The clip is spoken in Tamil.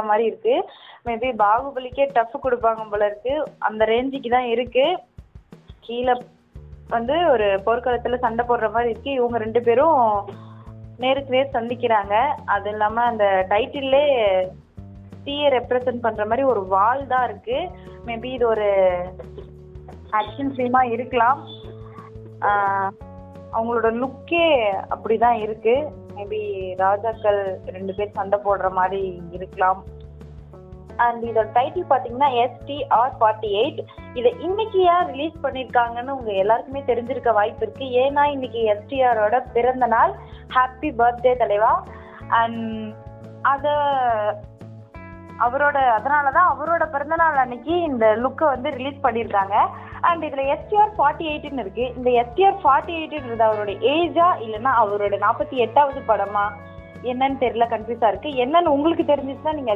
மாதிரி இருக்கு. மேபி பாகுபலிக்கே டஃப் கொடுப்பாங்க போல இருக்கு. அந்த ரேஞ்சுக்கு தான் இருக்கு. கீழே வந்து ஒரு போர்க்களத்துல சண்டை போடுற மாதிரி இருக்கு. இவங்க 2 பேரும் நேருக்கு நேர் சந்திக்கிறாங்க. அது இல்லாம அந்த டைட்டில்லே தீயை ரெப்ரசன்ட் பண்ற மாதிரி ஒரு வால் தான் இருக்கு. மேபி இது ஒரு ஆக்ஷன் ஃபிலிமா இருக்கலாம். அவங்களோட லுக்கே அப்படிதான் இருக்கு. மேபி ராஜாக்கள் 2 பேர் சண்டை போடுற மாதிரி இருக்கலாம். அண்ட் இதோட டைட்டில் பார்த்தீங்கன்னா STR48. இதை இன்னைக்கு யார் ரிலீஸ் பண்ணியிருக்காங்கன்னு உங்க எல்லாருக்குமே தெரிஞ்சிருக்க வாய்ப்பு இருக்கு. ஏன்னா இன்னைக்கு STRோட பிறந்த நாள். ஹாப்பி பர்த்டே தலைவா. அண்ட் அதனாலதான் அவரோட பிறந்தநாள் அன்னைக்கு இந்த லுக்கை வந்து ரிலீஸ் பண்ணியிருக்காங்க. அண்ட் இதுல STR48ன்னு இருக்கு. இந்த STR48ன்றது அவரோட ஏஜா இல்லைன்னா அவரோட 48வது படமா என்னன்னு தெரியல, கன்ஃபியூஸா இருக்கு. என்னன்னு உங்களுக்கு தெரிஞ்சிச்சுன்னா நீங்க